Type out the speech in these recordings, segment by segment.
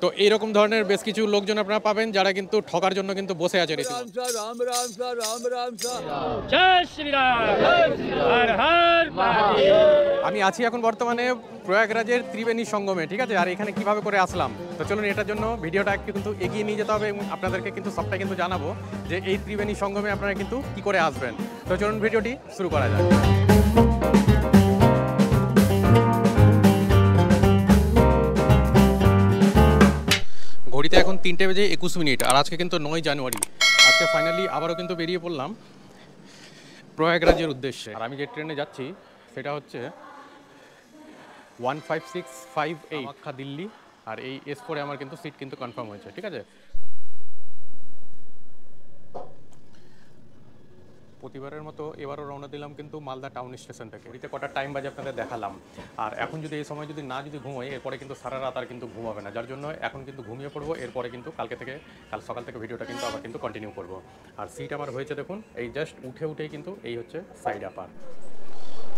তো এইরকম ধরনের বেশ কিছু লোকজন আপনারা পাবেন যারা কিন্তু ঠকার জন্য কিন্তু বসে আছে আমি আছি এখন বর্তমানে প্রয়াগরাজের ত্রিবেণী সঙ্গমে, ঠিক আছে। আর এখানে কিভাবে করে আসলাম, তো চলুন এটার জন্য ভিডিওটা একটু কিন্তু এগিয়ে নিয়ে যেতে হবে এবং আপনাদেরকে কিন্তু সবটা কিন্তু জানাবো যে এই ত্রিবেণী সঙ্গমে আপনারা কিন্তু কি করে আসবেন। তো চলুন ভিডিওটি শুরু করা যাক। ঘড়িতে এখন 3:21 আর আজকে কিন্তু 9 জানুয়ারি। আজকে ফাইনালি আবারও কিন্তু বেরিয়ে পড়লাম প্রয়াগরাজের উদ্দেশ্যে। আর আমি যে ট্রেনে যাচ্ছি সেটা হচ্ছে 15658 কামাখ্যা দিল্লি। আর এই S4 আমার কিন্তু সিট কিন্তু কনফার্ম হয়েছে, ঠিক আছে। প্রতিবারের মতো এবারও রওনা দিলাম কিন্তু মালদা টাউন স্টেশন থেকে। ঘড়িতে কটা টাইম বাজে আপনাদের দেখালাম। আর এখন যদি এই সময় যদি ঘুমোই এরপরে কিন্তু সারা রাত আর কিন্তু ঘুমাবে না, যার জন্য এখন কিন্তু ঘুমিয়ে পড়বো। এরপরে কিন্তু কাল সকাল থেকে ভিডিওটা কিন্তু আবার কিন্তু কন্টিনিউ করব। আর সিট আমার হয়েছে দেখুন, এই জাস্ট উঠেই কিন্তু এই হচ্ছে সাইড আপার।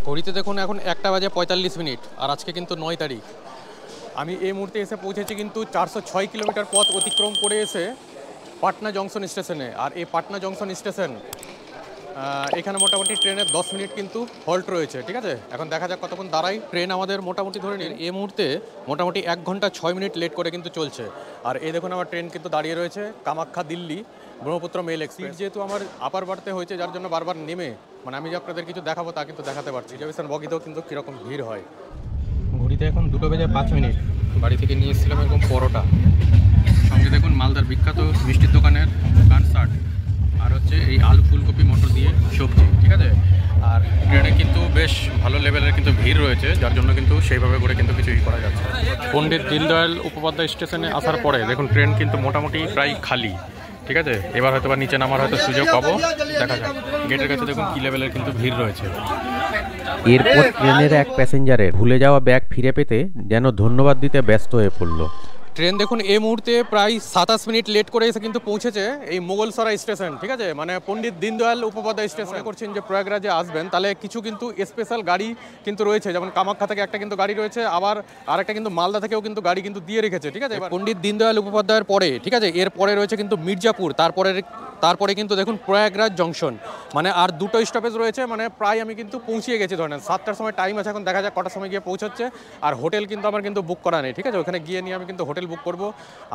ঘড়িতে দেখুন এখন 1:45 আর আজকে কিন্তু 9 তারিখ। আমি এই মুহূর্তে এসে পৌঁছেছি কিন্তু 406 কিলোমিটার পথ অতিক্রম করে এসে পাটনা জংশন স্টেশনে। আর এই পাটনা জংশন স্টেশন এখানে মোটামুটি ট্রেনের 10 মিনিট কিন্তু হল্ট রয়েছে, ঠিক আছে। এখন দেখা যাক কতক্ষণ দাঁড়াই। ট্রেন আমাদের মোটামুটি ধরে নিন এই মুহূর্তে মোটামুটি 1 ঘন্টা 6 মিনিট লেট করে কিন্তু চলছে। আর এই দেখুন আমার ট্রেন কিন্তু দাঁড়িয়ে রয়েছে কামাখ্যা দিল্লি ব্রহ্মপুত্র মেল এক্সপ্রেস। যেহেতু আমার আপার বাড়তে হয়েছে যার জন্য বারবার নেমে আমি যে আপনাদের কিছু দেখাবো তা কিন্তু দেখাতে পারছি। রিজার্ভেশন বগিতেও কিন্তু কীরকম ভিড় হয়। ঘড়িতে এখন 2:05 বাড়ি থেকে নিয়ে এসেছিলাম এরকম পরোটা, সঙ্গে দেখুন মালদার বিখ্যাত মিষ্টির দোকানের কানসার্ট, আর হচ্ছে এই আলু ফুলকপি মটর দিয়ে সবজি, ঠিক আছে। আর ট্রেনে কিন্তু বেশ ভালো লেভেলের কিন্তু ভিড় রয়েছে, যার জন্য কিন্তু সেইভাবে করে কিন্তু কিছুই করা যাচ্ছে। পণ্ডিত দীনদয়াল উপাধ্যায় স্টেশনে আসার পরে দেখুন ট্রেন কিন্তু মোটামুটি প্রায় খালি, ঠিক আছে। এবার হয়তো বা নিচে নামার হয়তো সুযোগ পাবো, দেখা যাক। গেটের কাছে দেখুন কী লেভেলের কিন্তু ভিড় রয়েছে। এরপর ট্রেনের এক প্যাসেঞ্জারের ভুলে যাওয়া ব্যাগ ফিরে পেতে যেন ধন্যবাদ দিতে ব্যস্ত হয়ে পড়ল। ট্রেন দেখুন এই মুহূর্তে প্রায় 27 মিনিট লেট করে এসে কিন্তু পৌঁছেছে এই মোগলসরাই স্টেশন, ঠিক আছে। মানে পণ্ডিত দীনদয়াল উপাধ্যায় স্টেশন। করছেন যে প্রয়াগরাজে আসবেন তাহলে কিছু কিন্তু স্পেশাল গাড়ি কিন্তু রয়েছে, যেমন কামাখ্যা থেকে একটা কিন্তু গাড়ি রয়েছে, আবার আরেকটা কিন্তু মালদা থেকেও কিন্তু গাড়ি কিন্তু দিয়ে রেখেছে, ঠিক আছে। পণ্ডিত দীনদয়াল উপাধ্যায়ের পরে, ঠিক আছে, এরপরে রয়েছে কিন্তু মির্জাপুর, তারপরে কিন্তু দেখুন প্রয়াগরাজ জংশন। মানে আর দুটো স্টপেজ রয়েছে, মানে প্রায় আমি কিন্তু পৌঁছিয়ে গেছি ধরেন 7টার সময় টাইম আছে। এখন দেখা যাক কটার সময় গিয়ে পৌঁছাচ্ছে। আর হোটেল কিন্তু আমার কিন্তু বুক করা নেই, ঠিক আছে। ওখানে গিয়ে নিয়ে আমি কিন্তু হোটেল বুক করব।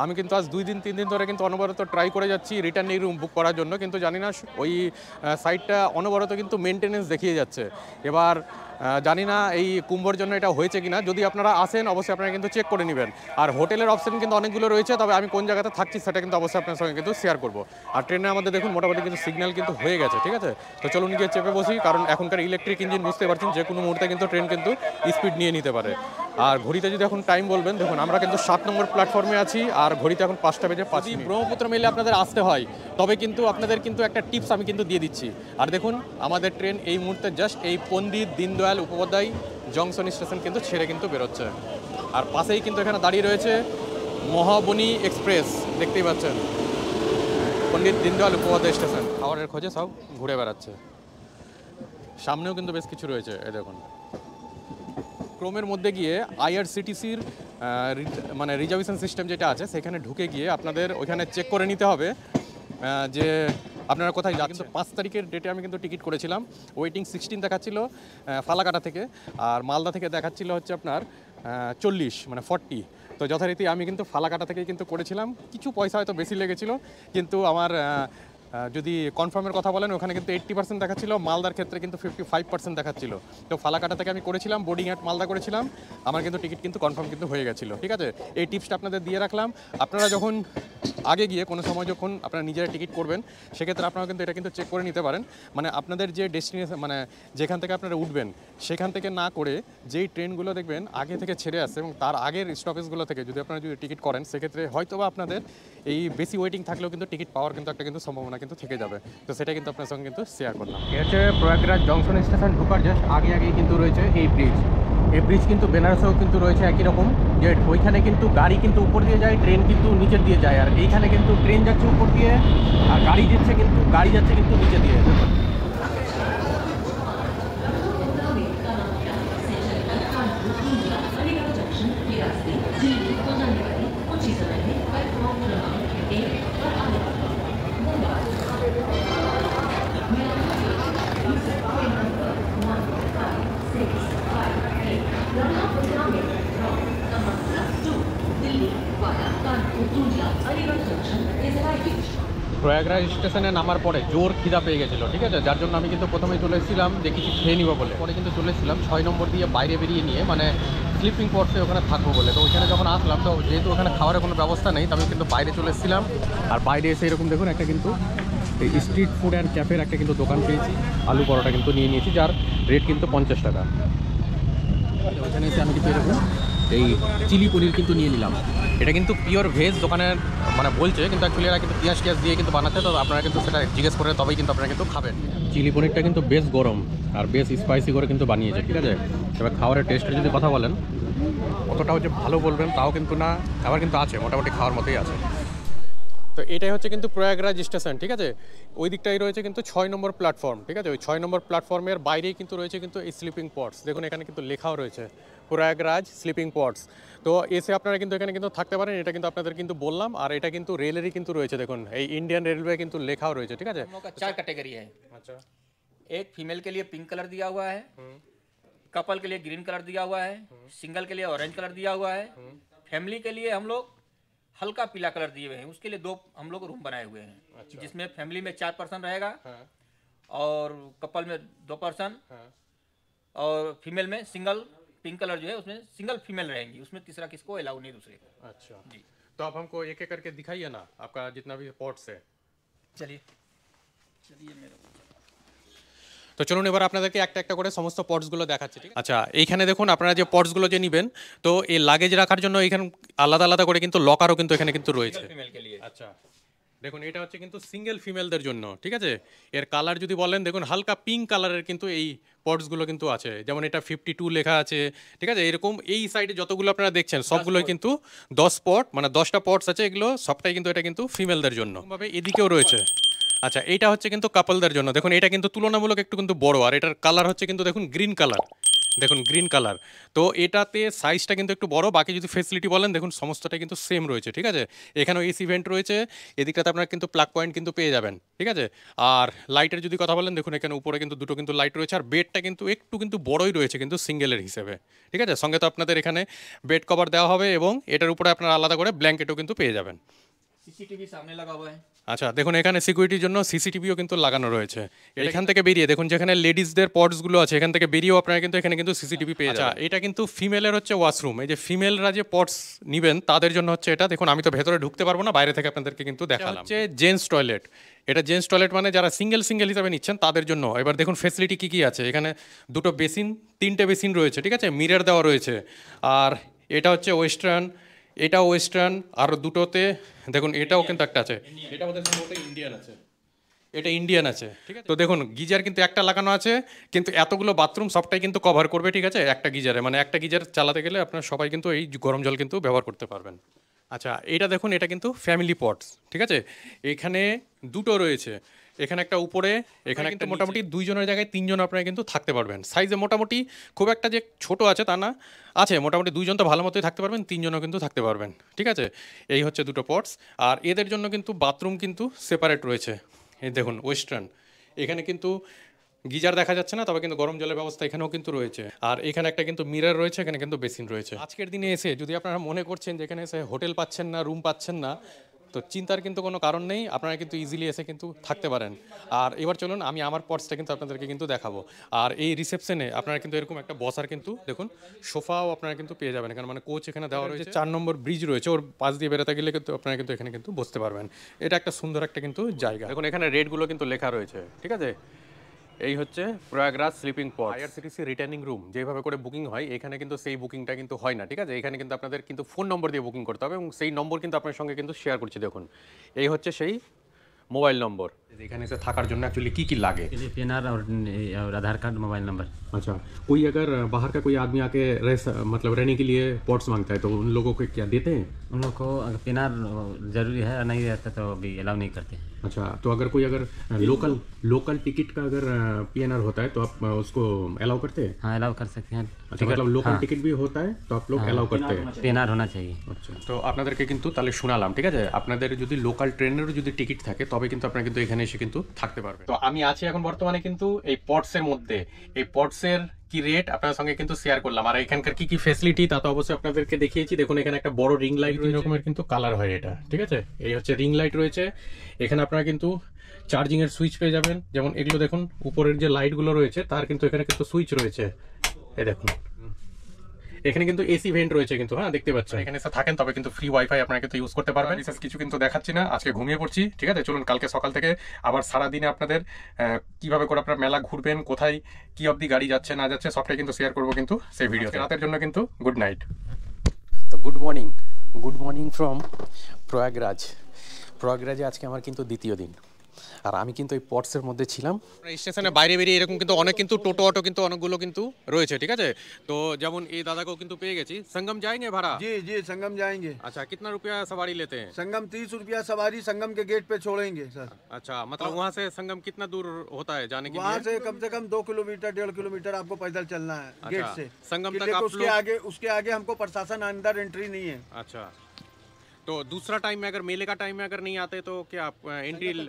আমি কিন্তু আজ 2-3 দিন ধরে কিন্তু অনবরত ট্রাই করে যাচ্ছি রিটার্নিং রুম বুক করার জন্য, কিন্তু জানি না ওই সাইটটা অনবরত কিন্তু মেনটেনেন্স দেখিয়ে যাচ্ছে। এবার জানি না এই কুম্ভর জন্য এটা হয়েছে কিনা। যদি আপনারা আসেন অবশ্যই আপনারা কিন্তু চেক করে নেবেন। আর হোটেলের অপশন কিন্তু অনেকগুলো রয়েছে, তবে আমি কোন জায়গাতে থাকছি সেটা কিন্তু অবশ্যই আপনার সঙ্গে কিন্তু শেয়ার করব। আর ট্রেনে আমাদের দেখুন মোটামুটি কিন্তু সিগন্যাল কিন্তু হয়ে গেছে, ঠিক আছে। তো চলুন গিয়ে চেপে বসি, কারণ এখনকার ইলেকট্রিক ইঞ্জিন বুঝতে পারছেন যে কোনো মুহূর্তে কিন্তু ট্রেন কিন্তু স্পিড নিয়ে নিতে পারে। আর ঘড়িতে যদি এখন টাইম বলবেন, দেখুন আমরা কিন্তু 7 নম্বর প্ল্যাটফর্মে আছি আর ঘড়িতে এখন 5:05। ব্রহ্মপুত্র মেলে আপনাদের আসতে হয় তবে কিন্তু আপনাদের কিন্তু একটা টিপস আমি কিন্তু দিয়ে দিচ্ছি। আর দেখুন আমাদের ট্রেন এই মুহূর্তে জাস্ট এই পণ্ডিত দীনদয়াল উপাধ্যায় জংশন স্টেশন কিন্তু ছেড়ে কিন্তু বেরোচ্ছে। আর পাশেই কিন্তু এখানে দাঁড়িয়ে রয়েছে মহাবনী এক্সপ্রেস, দেখতেই পাচ্ছেন। পণ্ডিত দীনদয়াল উপাধ্যায় স্টেশন খাবারের খোঁজে সব ঘুরে বেড়াচ্ছে। সামনেও কিন্তু বেশ কিছু রয়েছে, এই দেখুন। ক্রোমের মধ্যে গিয়ে IRCTCর মানে রিজার্ভেশন সিস্টেম যেটা আছে সেখানে ঢুকে গিয়ে আপনাদের ওইখানে চেক করে নিতে হবে যে আপনারা কোথায় যাচ্ছেন। কিন্তু 5 তারিখের ডেটে আমি কিন্তু টিকিট করেছিলাম, ওয়েটিং 16 দেখাচ্ছিল ফালাকাটা থেকে, আর মালদা থেকে দেখাচ্ছিল হচ্ছে আপনার 40 মানে 40। তো যথারীতি আমি কিন্তু ফালাকাটা থেকেই কিন্তু করেছিলাম। কিছু পয়সা হয়তো বেশি লেগেছিল, কিন্তু আমার যদি কনফার্মের কথা বলেন ওখানে কিন্তু 80% দেখাচ্ছিল, মালদার ক্ষেত্রে কিন্তু 55% দেখাচ্ছিল। তো ফালাকাটা থেকে আমি করেছিলাম, বোর্ডিং অ্যাট মালদা করেছিলাম, আমার কিন্তু টিকিট কিন্তু কনফার্ম কিন্তু হয়ে গেছিলো, ঠিক আছে। এই টিপসটা আপনাদের দিয়ে রাখলাম। আপনারা যখন আগে গিয়ে কোনো সময় যখন আপনারা নিজেরা টিকিট করবেন সেক্ষেত্রে আপনারা কিন্তু এটা কিন্তু চেক করে নিতে পারেন। মানে আপনাদের যে ডেস্টিনেশন মানে যেখান থেকে আপনারা উঠবেন সেখান থেকে না করে যেই ট্রেনগুলো দেখবেন আগে থেকে ছেড়ে আসে এবং তার আগের স্টপেজগুলো থেকে যদি আপনারা যদি টিকিট করেন সেক্ষেত্রে হয়তো বা আপনাদের এই বেশি ওয়েটিং থাকলেও কিন্তু টিকিট পাওয়ার কিন্তু একটা কিন্তু সম্ভাবনা কিন্তু থেকে যাবে। তো সেটা কিন্তু আপনার সঙ্গে কিন্তু শেয়ার করলাম। এ হচ্ছে প্রয়াগরাজ জংশন স্টেশন ঢোকার জাস্ট আগেই কিন্তু রয়েছে এই ব্রিজ। এই ব্রিজ কিন্তু বেনারসেও কিন্তু রয়েছে একই রকম, যে ওইখানে কিন্তু গাড়ি কিন্তু উপর দিয়ে যায়, ট্রেন কিন্তু নিচের দিয়ে যায়। আর এইখানে কিন্তু ট্রেন যাচ্ছে উপর দিয়ে আর গাড়ি যাচ্ছে কিন্তু নিচে দিয়ে। প্রয়াগরাজ স্টেশনে নামার পরে জোর খিদা পেয়ে গেছিলো, ঠিক আছে, যার জন্য আমি কিন্তু প্রথমেই চলে এসেছিলাম যে কিছু খেয়ে নিবো বলে। পরে কিন্তু চলে এসেছিলাম 6 নম্বর দিয়ে বাইরে বেরিয়ে নিয়ে, মানে স্লিপিং পটসে ওখানে থাকবো বলে। তো ওইখানে যখন আসলাম, তো যেহেতু ওখানে খাওয়ার কোনো ব্যবস্থা নেই, তো আমি কিন্তু বাইরে চলে এসেছিলাম। আর বাইরে এসে এরকম দেখুন একটা কিন্তু এই স্ট্রিট ফুড অ্যান্ড ক্যাফের একটা কিন্তু দোকান পেয়েছি। আলু পরোটা কিন্তু নিয়ে নিয়েছি, যার রেট কিন্তু 50 টাকা। ওইখানে এসে আমি কিন্তু এরকম এই চিলি পনির কিন্তু নিয়ে নিলাম। এটা কিন্তু পিওর ভেজ দোকানের মানে বলছে, কিন্তু অ্যাকচুয়ালি এরা কিন্তু পেঁয়াজ টিয়াজ দিয়ে কিন্তু বানাচ্ছে। তো আপনারা কিন্তু সেটা জিজ্ঞেস করে তবেই কিন্তু আপনারা কিন্তু খাবেন। চিলি পনিরটা কিন্তু বেশ গরম আর বেশ স্পাইসি করে কিন্তু বানিয়েছে, ঠিক আছে। এবার খাবারের টেস্টের যদি কথা বলেন, অতটাও যে ভালো বলবেন তাও কিন্তু না, আবার কিন্তু আছে, মোটামুটি খাওয়ার মতোই আছে। তো এটাই হচ্ছে কিন্তু প্রয়াগরাজ স্টেশন, ঠিক আছে। ওই দিকটাই রয়েছে কিন্তু 6 নম্বর প্ল্যাটফর্ম, ঠিক আছে। ওই 6 নম্বর প্ল্যাটফর্মের বাইরেই কিন্তু রয়েছে কিন্তু এই স্লিপিং পটস। দেখুন এখানে কিন্তু লেখাও রয়েছে প্রয়াগরাজ স্লিপিং পটস। তো এসে আপনারা কিন্তু এখানে কিন্তু থাকতে পারেন। এটা কিন্তু আপনাদের কিন্তু বললাম। আর এটা কিন্তু রেলেরই কিন্তু রয়েছে, দেখুন এই ইন্ডিয়ান রেলওয়ে কিন্তু লেখাও রয়েছে, ঠিক আছে। 4 कैटेगरी है। আচ্ছা, एक फीमेल के लिए पिंक कलर दिया हुआ है, कपल के लिए ग्रीन कलर दिया हुआ है, सिंगल के लिए ऑरेंज कलर दिया हुआ है, फैमिली के लिए हम लोग हल्का पीला कलर दिए हुए हैं। उसके लिए 2 हम लोग रूम बनाए हुए हैं, जिसमें फैमिली में 4 पर्सन रहेगा और कपल में 2 पर्सन और फीमेल में सिंगल पिंक कलर जो है उसमें सिंगल फीमेल रहेंगी। उसमें तीसरा किसको अलाउ नहीं दूसरे को। अच्छा जी। तो आप हमको एक एक करके दिखाइए ना, आपका जितना भी पॉट्स है। चलिए मेरे তো চলুন এবার আপনাদেরকে একটা একটা করে সমস্ত পটসগুলো দেখাচ্ছি, ঠিক আছে। আচ্ছা, এইখানে দেখুন আপনারা যে পটসগুলো যে নেবেন, তো এই লাগেজ রাখার জন্য এখানে আলাদা আলাদা করে কিন্তু লকারও কিন্তু এখানে কিন্তু রয়েছে। फीमेल के लिए আচ্ছা, দেখুন এটা হচ্ছে কিন্তু সিঙ্গেল ফিমেলদের জন্য, ঠিক আছে। এর কালার যদি বলেন, দেখুন হালকা পিঙ্ক কালারের কিন্তু এই পটসগুলো কিন্তু আছে। যেমন এটা 52 লেখা আছে, ঠিক আছে। এরকম এই সাইডে যতগুলো আপনারা দেখছেন সবগুলোই কিন্তু 10 পট, মানে 10টা পটস আছে। এগুলো সবটাই কিন্তু এটা কিন্তু ফিমেলদের জন্য। ভাবে এদিকেও রয়েছে। আচ্ছা, এইটা হচ্ছে কিন্তু কাপলদের জন্য। দেখুন এটা কিন্তু তুলনামূলক একটু কিন্তু বড়, আর এটার কালার হচ্ছে কিন্তু দেখুন গ্রিন কালার, দেখুন গ্রিন কালার। তো এটাতে সাইজটা কিন্তু একটু বড়। বাকি যদি ফেসিলিটি বলেন, দেখুন সমস্তটা কিন্তু সেম রয়েছে, ঠিক আছে। এখানেও এসি ভেন্ট রয়েছে, এদিকটাতে আপনারা কিন্তু প্লাগ পয়েন্ট কিন্তু পেয়ে যাবেন, ঠিক আছে। আর লাইটের যদি কথা বলেন, দেখুন এখানে উপরে কিন্তু দুটো কিন্তু লাইট রয়েছে। আর বেডটা কিন্তু একটু কিন্তু বড়ই রয়েছে কিন্তু সিঙ্গেলের হিসেবে, ঠিক আছে। সঙ্গে তো আপনাদের এখানে বেড কভার দেওয়া হবে এবং এটার উপরে আপনারা আলাদা করে ব্ল্যাঙ্কেটও কিন্তু পেয়ে যাবেন। सीसीटीवी सामने लगा हुआ है। আচ্ছা, দেখুন এখানে সিকিউরিটির জন্য সিসিটিভিও কিন্তু লাগানো রয়েছে। এখান থেকে বেরিয়ে দেখুন যেখানে লেডিসদের পটসগুলো আছে, এখান থেকে বেরিয়েও আপনারা কিন্তু এখানে কিন্তু সিসিটিভি পেয়ে যাবেন। আচ্ছা, এটা কিন্তু ফিমেলের হচ্ছে ওয়াশরুম। এই যে ফিমেলরা যে পটস নেবেন তাদের জন্য হচ্ছে এটা। দেখুন আমি তো ভেতরে ঢুকতে পারবো না, বাইরে থেকে আপনাদেরকে কিন্তু দেখালাম। হচ্ছে জেন্টস টয়লেট। এটা জেন্টস টয়লেট মানে যারা সিঙ্গেল হিসাবে নিচ্ছেন তাদের জন্য। এবার দেখুন ফেসিলিটি কী কী আছে। এখানে দুটো বেসিন, 3টে বেসিন রয়েছে, ঠিক আছে। মিরর দেওয়া রয়েছে। আর এটা হচ্ছে ওয়েস্টার্ন, এটাও ওয়েস্টার্ন। আর দুটোতে দেখুন এটাও কিন্তু একটা আছে, এটা আমাদের ইন্ডিয়ান আছে, এটা ইন্ডিয়ান আছে, ঠিক আছে। তো দেখুন গিজার কিন্তু একটা লাগানো আছে, কিন্তু এতগুলো বাথরুম সবটাই কিন্তু কভার করবে, ঠিক আছে, একটা গিজারে। মানে একটা গিজার চালাতে গেলে আপনারা সবাই কিন্তু এই গরম জল কিন্তু ব্যবহার করতে পারবেন। আচ্ছা, এটা দেখুন এটা কিন্তু ফ্যামিলি পটস, ঠিক আছে। এখানে দুটো রয়েছে, এখানে একটা উপরে, এখানে কিন্তু মোটামুটি 2 জনের জায়গায় 3 জন আপনারা কিন্তু থাকতে পারবেন। সাইজে মোটামুটি খুব একটা যে ছোট আছে তা না, আছে মোটামুটি 2 জন তো ভালো মতোই থাকতে পারবেন, 3 জনও কিন্তু থাকতে পারবেন, ঠিক আছে। এই হচ্ছে দুটো পটস। আর এদের জন্য কিন্তু বাথরুম কিন্তু সেপারেট রয়েছে। এই দেখুন ওয়েস্টার্ন, এখানে কিন্তু গিজার দেখা যাচ্ছে না, তবে কিন্তু গরম জলের ব্যবস্থা এখানেও কিন্তু রয়েছে। আর এখানে একটা কিন্তু মিরর রয়েছে, এখানে কিন্তু বেসিন রয়েছে। আজকের দিনে এসে যদি আপনারা মনে করছেন যে এখানে এসে হোটেল পাচ্ছেন না, রুম পাচ্ছেন না, তো চিন্তার কিন্তু কোনো কারণ নেই, আপনারা কিন্তু ইজিলি এসে কিন্তু থাকতে পারেন। আর এবার চলুন আমি আমার পটসটা কিন্তু আপনাদেরকে কিন্তু দেখাবো। আর এই রিসেপশনে আপনারা কিন্তু এরকম একটা বসার কিন্তু দেখুন সোফাও আপনারা কিন্তু পেয়ে যাবেন এখানে, মানে কোচ এখানে দেওয়া রয়েছে। 4 নম্বর ব্রিজ রয়েছে, ওর পাশ দিয়ে বেরোতে গেলে কিন্তু আপনারা কিন্তু এখানে কিন্তু বসতে পারবেন। এটা একটা সুন্দর একটা কিন্তু জায়গা। দেখুন এখানে রেটগুলো কিন্তু লেখা রয়েছে, ঠিক আছে। এই হচ্ছে প্রয়াগরাজ স্লিপিং পট। আইআরসিটিসি রিটার্নিং রুম যেভাবে করে বুকিং হয়, এখানে কিন্তু সেই বুকিংটা কিন্তু হয় না, ঠিক আছে। এখানে কিন্তু আপনাদের কিন্তু ফোন নম্বর দিয়ে বুকিং করতে হবে এবং সেই নম্বর কিন্তু আপনার সঙ্গে কিন্তু শেয়ার করছি। দেখুন এই হচ্ছে সেই মোবাইল নম্বর। এখানে এসে থাকার জন্য অ্যাকচুয়ালি কী কী লাগে? पीएनआर और आधार कार्ड, मोबाइल नंबर। अच्छा, कोई अगर बाहर का कोई आदमी आके मतलब रहने के लिए पॉट्स मांगता है तो उन लोगों को क्या देते हैं? उन लोग को अगर पीएनआर जरूरी है, नहीं रहता तो अभी अलाउ नहीं करते हैं। अच्छा, तो अगर कोई लोकल टिकट का अगर पीएनआर होता है तो आप उसको अलाउ करते हैं? हाँ, अलाउ कर सकते हैं। अच्छा, मतलब लोकल टिकट भी होता है तो आप लोग अलाउ करते हैं? पीएनआर होना चाहिए। আচ্ছা, তো আপনাদেরকে কিন্তু তাহলে শোনালাম, ঠিক আছে। আপনাদের যদি লোকাল ট্রেনেরও যদি টিকিট থাকে তবে কিন্তু আপনারা কিন্তু এখানে এসে কিন্তু থাকতে পারবেন। তো আমি আছি এখন বর্তমানে কিন্তু এই পটসের মধ্যে। এই পটসের কি রেট আপনাদের সঙ্গে কিন্তু শেয়ার করলাম, আর এখানকার কি কি ফ্যাসিলিটি তা তো অবশ্যই আপনাদেরকে দেখিয়েছি। দেখুন এখানে একটা বড় রিং লাইট রকমের কিন্তু কালার হয় এটা, ঠিক আছে। এই হচ্ছে রিং লাইট রয়েছে এখানে, আপনারা কিন্তু চার্জিং এর সুইচ পেয়ে যাবেন। যেমন এগুলো দেখুন উপরের যে লাইট গুলো রয়েছে তার কিন্তু এখানে কিন্তু সুইচ রয়েছে, এই দেখুন এখানে কিন্তু এসি ভেন্ট রয়েছে কিন্তু, হ্যাঁ দেখতে পাচ্ছেন। এখানে এসে থাকেন তবে কিন্তু ফ্রি ওয়াইফাই আপনারা কিন্তু ইউজ করতে পারবেন। বিশেষ কিছু কিন্তু দেখাচ্ছি না, আজকে ঘুমিয়ে পড়ছি, ঠিক আছে। চলুন কালকে সকাল থেকে আবার সারা দিনে আপনাদের কিভাবে করে আপনারা মেলা ঘুরবেন, কোথায় কি অবধি গাড়ি যাচ্ছে না যাচ্ছে সবটাই কিন্তু শেয়ার করবো কিন্তু সেই ভিডিও। রাতের জন্য কিন্তু গুড নাইট। তো গুড মর্নিং ফ্রম প্রয়াগরাজে আজকে আমার কিন্তু দ্বিতীয় দিন, আর আমি কিন্তু এই পটসের মধ্যে ছিলাম। স্টেশনে বাইরে বেরিয়ে এরকম কিন্তু অনেক কিন্তু টোটো অটো কিন্তু অনেকগুলো কিন্তু রয়েছে, ঠিক আছে। তো যেমন এই দাদাকেও কিন্তু পেয়ে গেছি। संगम जाएंगे भाड़ा? जी जी संगम जाएंगे। अच्छा, कितना रुपया सवारी लेते हैं? संगम 30 रुपया सवारी संगम के गेट पे छोड़ेंगे सर। अच्छा, मतलब वहाँ से संगम कितना दूर होता है जाने के लिए? वहाँ से कम 2 किलोमीटर 1.5 किलोमीटर आपको पैदल चलना है गेट से संगम तक। लेकिन उसके आगे हमको प्रशासन अंदर एंट्री नहीं है। अच्छा, तो दूसरा टाइम में अगर मेले का टाइम में अगर नहीं आते तो क्या आप एंट्री ले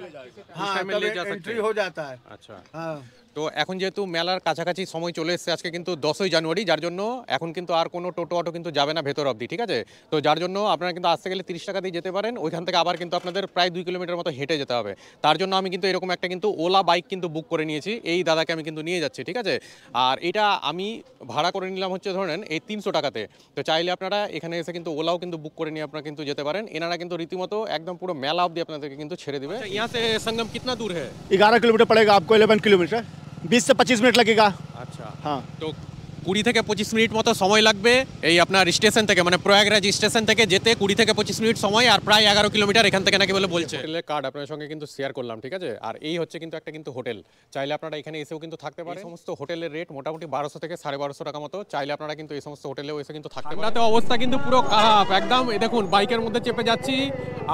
जा सकते एंट्री हो जाता है। अच्छा, हाँ। তো এখন যেহেতু মেলার কাছাকাছি সময় চলে এসেছে, আজকে কিন্তু 10ই জানুয়ারি, যার জন্য এখন কিন্তু আর কোনো টোটো অটো কিন্তু যাবে না ভেতর অবধি, ঠিক আছে। তো যার জন্য আপনারা কিন্তু আসতে গেলে 30 টাকা দিয়ে যেতে পারেন, ওইখান থেকে আবার কিন্তু আপনাদের প্রায় 2 কিলোমিটার মতো হেঁটে যেতে হবে। তার জন্য আমি কিন্তু এরকম একটা কিন্তু ওলা বাইক কিন্তু বুক করে নিয়েছি, এই দাদাকে আমি কিন্তু নিয়ে যাচ্ছি, ঠিক আছে। আর এটা আমি ভাড়া করে নিলাম হচ্ছে ধরেন এই 300 টাকাতে। তো চাইলে আপনারা এখানে এসে কিন্তু ওলাও কিন্তু বুক করে নিয়ে আপনারা কিন্তু যেতে পারেন। এনারা কিন্তু রীতিমতো একদম পুরো মেলা অবধি আপনাদেরকে কিন্তু ছেড়ে দেবে। यहाँ से संगम कितना दूर है? 11 किलोमीटर पड़ेगा आपको, 11 किलोमीटर 20 से 25 मिनट लगेगा। আচ্ছা, हाँ তো 20 থেকে 25 মিনিট মতো সময় লাগবে এই আপনার স্টেশন থেকে, মানে প্রয়াগরাজ স্টেশন থেকে যেতে 20 থেকে 25 মিনিট সময়, আর প্রায় 11 কিলোমিটার এখান থেকে নাকি বলে বলছে। হোটেলের কার্ড আপনাদের সঙ্গে কিন্তু শেয়ার করলাম, ঠিক আছে। আর এই হচ্ছে কিন্তু একটা কিন্তু হোটেল, চাইলে আপনারা এখানে এসেও কিন্তু থাকতে পারেন। সমস্ত হোটেলের রেট মোটামুটি 1200 থেকে 1250 টাকা মতো, চাইলে আপনারা কিন্তু এই সমস্ত হোটেলেও এসে কিন্তু থাকতে পারেন। অবস্থা কিন্তু পুরো খারাপ একদম, এই দেখুন বাইকের মধ্যে চেপে যাচ্ছি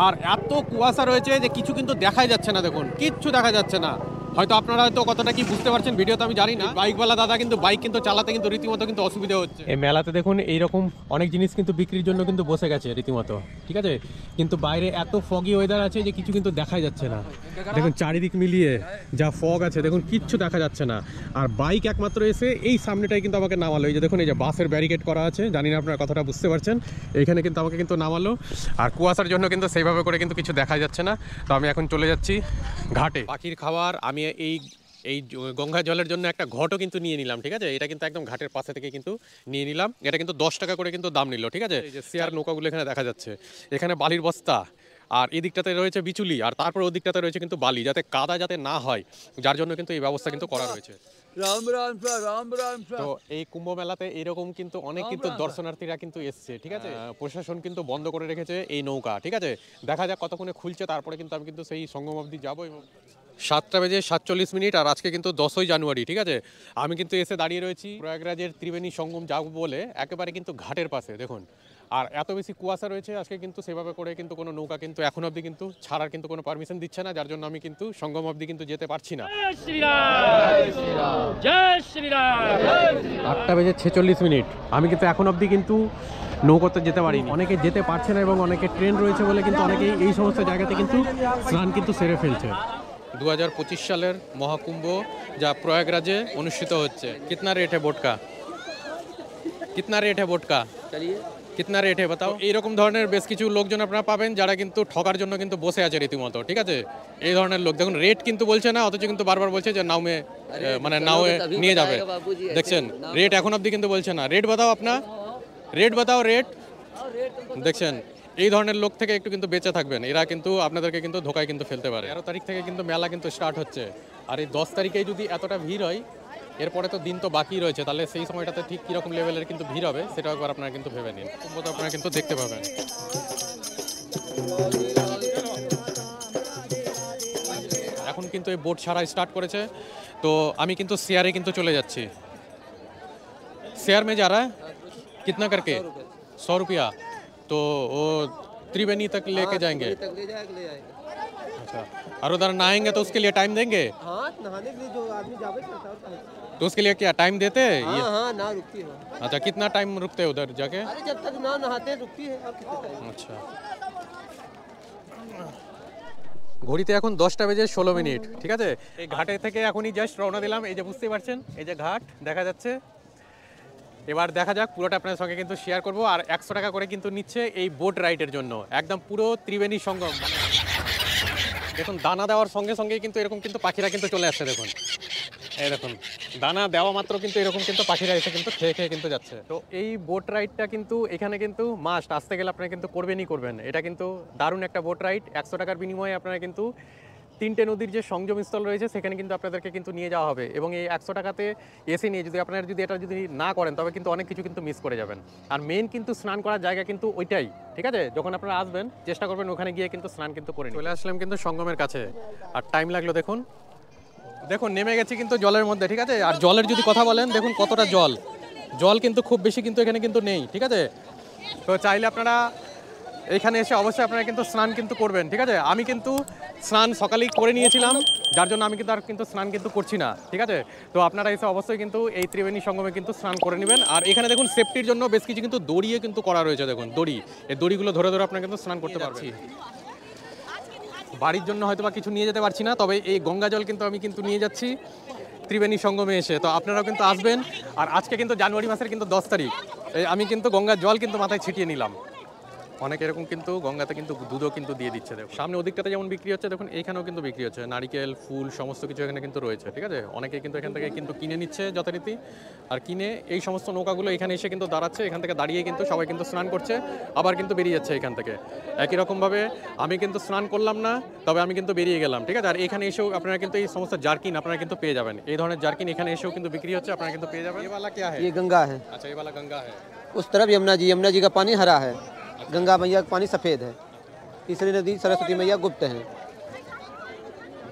আর এত কুয়াশা রয়েছে যে কিছু কিন্তু দেখাই যাচ্ছে না, দেখুন কিচ্ছু দেখা যাচ্ছে না। হয়তো আপনারা হয়তো কতটা কি বুঝতে পারছেন ভিডিওতে আমি জানি না। বাইকওয়ালা দাদা কিন্তু বাইক কিন্তু চালাতে কিন্তু রীতিমতো কিন্তু অসুবিধা হচ্ছে। এই মেলাতে দেখুন এইরকম অনেক জিনিস কিন্তু বিক্রির জন্য কিন্তু বসে গেছে রীতিমতো, ঠিক আছে। কিন্তু বাইরে এত ফগি ওয়েদার আছে যে কিছু কিন্তু দেখাই যাচ্ছে না। দেখুন চারিদিক মিলিয়ে যা ফগ আছে, দেখুন কিচ্ছু দেখা যাচ্ছে না। আর বাইক একমাত্র এসে এই সামনেটাই কিন্তু আমাকে নামালো, এই যে দেখুন এই যে বাসের ব্যারিকেড করা আছে, জানি না আপনারা কথাটা বুঝতে পারছেন। এইখানে কিন্তু আমাকে কিন্তু নামালো, আর কুয়াশার জন্য কিন্তু সেইভাবে করে কিন্তু কিছু দেখা যাচ্ছে না। তো আমি এখন চলে যাচ্ছি ঘাটে। পাখির খাবার আমি এই গঙ্গা জলের জন্য একটা ঘটও কিন্তু নিয়ে নিলাম, ঠিক আছে। এটা কিন্তু একদম ঘাটের পাশে থেকে কিন্তু নিয়ে নিলাম। এটা কিন্তু 10 টাকা করে কিন্তু দাম নিল, ঠিক আছে। এই যে শেয়ার নৌকাগুলো এখানে দেখা যাচ্ছে, এখানে বালির বস্তা, আর এই দিকটাতে রয়েছে বিচুলি, আর তারপর ওই দিকটাতে রয়েছে কিন্তু বালি, যাতে কাদা যাতে না হয়, যার জন্য কিন্তু এই ব্যবস্থা কিন্তু করা রয়েছে। Ram Ram sir, Ram Ram sir. তো এই কুম্ভ মেলাতে এরকম কিন্তু অনেক কিন্তু দর্শনার্থীরা কিন্তু এসছে, ঠিক আছে। প্রশাসন কিন্তু বন্ধ করে রেখেছে এই নৌকা, ঠিক আছে। দেখা যাক কতক্ষণে খুলছে, তারপরে কিন্তু আমি কিন্তু সেই সঙ্গম অবধি যাবো। 7:47, আর আজকে কিন্তু 10ই জানুয়ারি, ঠিক আছে। আমি কিন্তু এসে দাঁড়িয়ে রয়েছি প্রয়াগরাজের ত্রিবেণী সঙ্গম যাবো বলে, একেবারে কিন্তু ঘাটের পাশে দেখুন। আর এত বেশি কুয়াশা রয়েছে আজকে, কিন্তু সেভাবে করে কিন্তু কোনো নৌকা কিন্তু এখন অবধি কিন্তু ছাড়ার কিন্তু কোনো পারমিশন দিচ্ছে না, যার জন্য আমি কিন্তু সঙ্গম অবধি কিন্তু যেতে পারছি না। 8:46, আমি কিন্তু এখন অবধি কিন্তু নৌকাতে যেতে পারিনি। অনেকে যেতে পারছে না এবং অনেকে ট্রেন রয়েছে বলে কিন্তু অনেকেই এই সমস্ত জায়গাতে কিন্তু স্নান কিন্তু সেরে ফেলছে। 2025 সালের মহাকুম্ভ যা প্রয়াগরাজে অনুষ্ঠিত হচ্ছে। কিতনা রেট है बोट का? कितना रेट है बोट का? चलिए कितना रेट है बताओ। এইরকম ধরনের বেশ কিছু লোকজন আপনারা পাবেন যারা কিন্তু ঠকার জন্য কিন্তু বসে আছে রীতিমতো, ঠিক আছে। এই ধরনের লোক দেখুন রেট কিন্তু বলছে না, অথচ কিন্তু বারবার বলছে যে নাও মানে নাও নিয়ে যাবে। দেখছেন রেট এখন অবধি কিন্তু বলছে না। রেট বাতাও আপনা, রেট বাতাও, রেট দেখছেন। এই ধরনের লোক থেকে একটু কিন্তু বেঁচে থাকবেন, এরা কিন্তু আপনাদেরকে কিন্তু ধোকায় কিন্তু ফেলতে পারে। 13 তারিখ থেকে কিন্তু মেলা কিন্তু স্টার্ট হচ্ছে, আর এই 10 তারিখে যদি এতটা ভিড় হয়, এরপরে তো দিন তো বাকি রয়েছে, তাহলে সেই সময়টাতে ঠিক কীরকম লেভেলের কিন্তু ভিড় হবে সেটাও একবার আপনারা কিন্তু ভেবে নিন। কুম্ভ আপনারা কিন্তু দেখতে পাবেন। এখন কিন্তু এই বোট ছাড়া স্টার্ট করেছে, তো আমি কিন্তু শেয়ারে কিন্তু চলে যাচ্ছি। शेयर में जा रहा है कितना करके? 100 रुपया। तो वो त्रिवेणी तक लेके जाएंगे? अच्छा, और उधर नहाएंगे तो उसके लिए टाइम देंगे? हाँ, नहाने के लिए जो आदमी जावे करता है तो उसके लिए क्या टाइम देते हैं? हाँ, ना रुकती है। अच्छा, कितना टाइम रुकते हैं उधर जाके? अरे जब तक ना नहाते रुकती है। और कितना टाइम? अच्छा, ঘড়িতে এখন 10:16, ঠিক আছে। এই ঘাটে থেকে এখনই জাস্ট রওনা দিলাম। এই যে বুঝতে পারছেন, এই যে ঘাট দেখা যাচ্ছে, এবার দেখা যাক, পুরোটা আপনাদের সঙ্গে কিন্তু শেয়ার করব। আর 100 টাকা করে কিন্তু নিচ্ছে এই বোট রাইডের জন্য, একদম পুরো ত্রিবেণী সঙ্গম। দেখুন দানা দেওয়ার সঙ্গে সঙ্গেই কিন্তু এরকম কিন্তু পাখিরা কিন্তু চলে আসছে। দেখুন এই দেখুন দানা দেওয়া মাত্র কিন্তু এরকম কিন্তু পাখিরা এসে কিন্তু খেয়ে খেয়ে কিন্তু যাচ্ছে। তো এই বোট রাইডটা কিন্তু এখানে কিন্তু মাস্ট, আসতে গেলে আপনারা কিন্তু করবেন। এটা কিন্তু দারুণ একটা বোট রাইড। 100 টাকার বিনিময়ে আপনারা কিন্তু 3টে নদীর যে সংযমস্থল রয়েছে সেখানে কিন্তু আপনাদেরকে কিন্তু নিয়ে যাওয়া হবে। এবং এই 100 টাকাতে এসে নিয়ে যদি আপনারা এটা যদি না করেন তবে কিন্তু অনেক কিছু কিন্তু মিস করে যাবেন। আর মেন কিন্তু স্নান করার জায়গা কিন্তু ওইটাই, ঠিক আছে? যখন আপনারা আসবেন চেষ্টা করবেন ওখানে গিয়ে কিন্তু স্নান কিন্তু করে নিন। চলে আসলাম কিন্তু সঙ্গমের কাছে, আর টাইম লাগলো দেখুন নেমে গেছি কিন্তু জলের মধ্যে, ঠিক আছে? আর জলের যদি কথা বলেন দেখুন কতটা জল কিন্তু খুব বেশি কিন্তু এখানে কিন্তু নেই, ঠিক আছে? তো চাইলে আপনারা এখানে এসে অবশ্যই আপনারা কিন্তু স্নান কিন্তু করবেন, ঠিক আছে? আমি কিন্তু স্নান সকালেই করে নিয়েছিলাম, যার জন্য আমি কিন্তু আর কিন্তু স্নান কিন্তু করছি না, ঠিক আছে? তো আপনারা এসে অবশ্যই কিন্তু এই ত্রিবেণী সঙ্গমে কিন্তু স্নান করে নেবেন। আর এখানে দেখুন সেফটির জন্য বেশ কিছু কিন্তু দড়িয়ে কিন্তু করা রয়েছে। দেখুন দড়ি, এই দড়িগুলো ধরে ধরে আপনারা কিন্তু স্নান করতে পারছি। বাড়ির জন্য হয়তো বা কিছু নিয়ে যেতে পারছি না, তবে এই গঙ্গা জল কিন্তু আমি কিন্তু নিয়ে যাচ্ছি ত্রিবেণী সঙ্গমে এসে। তো আপনারাও কিন্তু আসবেন। আর আজকে কিন্তু জানুয়ারি মাসের কিন্তু 10 তারিখ, আমি কিন্তু গঙ্গার জল কিন্তু মাথায় ছিটিয়ে নিলাম। অনেক এরকম কিন্তু গঙ্গাতে কিন্তু দুধও কিন্তু দিয়ে দিচ্ছে। দেখুন সামনে ওদিকটাতে যেমন বিক্রি হচ্ছে, দেখুন এইখানেও কিন্তু বিক্রি হচ্ছে, নারিকেল ফুল সমস্ত কিছু এখানে কিন্তু রয়েছে, ঠিক আছে? অনেকে কিন্তু এখান থেকে কিন্তু কিনে নিচ্ছে যথারীতি, আর কিনে এই সমস্ত নৌকাগুলো এখানে এসে কিন্তু দাঁড়াচ্ছে, এখান থেকে দাঁড়িয়ে কিন্তু সবাই কিন্তু স্নান করছে, আবার কিন্তু বেরিয়ে যাচ্ছে এখান থেকে। একই রকমভাবে আমি কিন্তু স্নান করলাম না, তবে আমি কিন্তু বেরিয়ে গেলাম, ঠিক আছে? আর এখানে এসেও আপনারা কিন্তু এই সমস্ত জার্কিন আপনারা কিন্তু পেয়ে যাবেন, এই ধরনের জার্কিন এখানে এসেও কিন্তু বিক্রি হচ্ছে, আপনারা কিন্তু পেয়ে যাবেন। ये वाला क्या है? ये गंगा है। अच्छा ये वाला गंगा है। उस तरफ यमुना जी का पानी हरा है, गंगा मैया का पानी सफ़ेद है, तीसरी नदी सरस्वती मैया गुप्त है।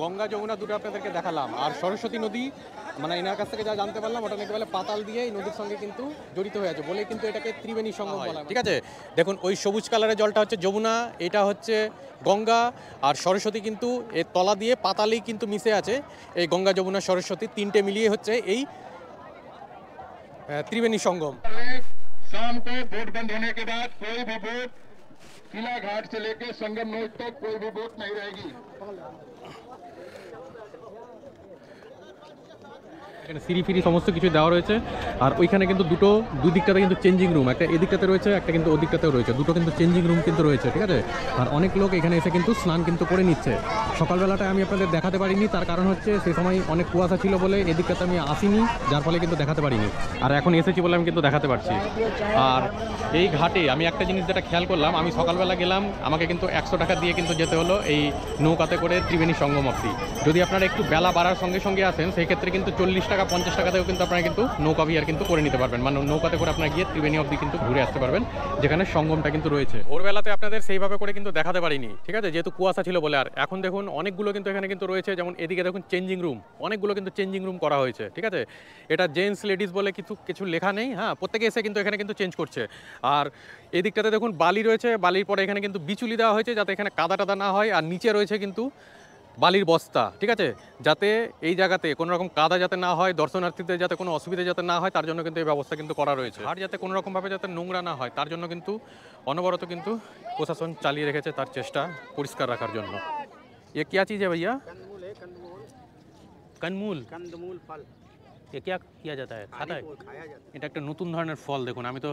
গঙ্গা যমুনা দুটো আপনাদেরকে দেখালাম, আর সরস্বতী নদী মানে এনার কাছ থেকে যা জানতে পারলাম ওটা নাকি বলে পাতাল দিয়ে এই নদীর সঙ্গে কিন্তু জড়িত হয়ে আছে বলে কিন্তু এটাকে ত্রিবেণী সঙ্গম বলা হয়, ঠিক আছে? দেখুন ওই সবুজ কালারের জলটা হচ্ছে যমুনা, এটা হচ্ছে গঙ্গা, আর সরস্বতী কিন্তু এর তলা দিয়ে পাতালেই কিন্তু মিশে আছে। এই গঙ্গা যমুনা সরস্বতী তিনটে মিলিয়ে হচ্ছে এই ত্রিবেণী সঙ্গম। शाम को बोट बंद होने के बाद कोई भी बोट किला घाट से लेकर संगम नोच तक कोई भी बोट नहीं रहेगी। এখানে সিঁড়ি ফিরি সমস্ত কিছু দেওয়া রয়েছে, আর ওইখানে কিন্তু দুই দিকটাতে কিন্তু চেঞ্জিং রুম, একটা এদিকটাতে রয়েছে, একটা কিন্তু ওদিকটাতেও রয়েছে, দুটো কিন্তু চেঞ্জিং রুম কিন্তু রয়েছে, ঠিক আছে? আর অনেক লোক এখানে এসে কিন্তু স্নান কিন্তু করে নিচ্ছে। সকালবেলাটায় আমি আপনাদের দেখাতে পারিনি, তার কারণ হচ্ছে সেই সময় অনেক কুয়াশা ছিল বলে এদিকটাতে আমি আসিনি, যার ফলে কিন্তু দেখাতে পারিনি। আর এখন এসেছি বলে আমি কিন্তু দেখাতে পারছি। আর এই ঘাটে আমি একটা জিনিস যেটা খেয়াল করলাম, আমি সকালবেলা গেলাম, আমাকে কিন্তু 100 টাকা দিয়ে কিন্তু যেতে হলো এই নৌকাতে করে ত্রিবেণী সঙ্গম অবধি। যদি আপনারা একটু বেলা বাড়ার সঙ্গে সঙ্গে আসেন সেই ক্ষেত্রে কিন্তু 40 টাকা 50 টাকাতেও কিন্তু আপনারা কিন্তু নৌকা বিহার কিন্তু করে নিতে পারবেন, মানে নৌকাতে করে আপনারা গিয়ে ত্রিবেণী অবধি কিন্তু ঘুরে আসতে পারবেন, যেখানে সঙ্গমটা কিন্তু রয়েছে। ভোরবেলাতে আপনাদের সেইভাবে করে কিন্তু দেখাতে পারিনি, ঠিক আছে, যেহেতু কুয়াশা ছিল বলে। আর এখন দেখুন অনেকগুলো কিন্তু এখানে কিন্তু রয়েছে, যেমন এদিকে দেখুন চেঞ্জিং রুম, অনেকগুলো কিন্তু চেঞ্জিং রুম করা হয়েছে, ঠিক আছে? এটা জেন্টস লেডিস বলে কিছু লেখা নেই, হ্যাঁ, প্রত্যেকে এসে কিন্তু এখানে কিন্তু চেঞ্জ করছে। আর এদিকটাতে দেখুন বালি রয়েছে, বালির পরে এখানে কিন্তু বিচুলি দেওয়া হয়েছে যাতে এখানে কাদা টাদা না হয়, আর নিচে রয়েছে কিন্তু বালির বস্তা, ঠিক আছে, যাতে এই জায়গাতে কোনো রকম কাদা যাতে না হয়, দর্শনার্থীদের যাতে কোনো অসুবিধা যাতে না হয়, তার জন্য কিন্তু এই ব্যবস্থা কিন্তু করা রয়েছে। আর যাতে কোনো রকমভাবে যাতে নোংরা না হয় তার জন্য কিন্তু অনবরত কিন্তু প্রশাসন চালিয়ে রেখেছে তার চেষ্টা পরিষ্কার রাখার জন্য। ये क्या चीज़ है भैया? कंदमूल फल। ये क्या किया जाता है? खाता है? এটা একটা নতুন ধরনের ফল, দেখুন আমি তো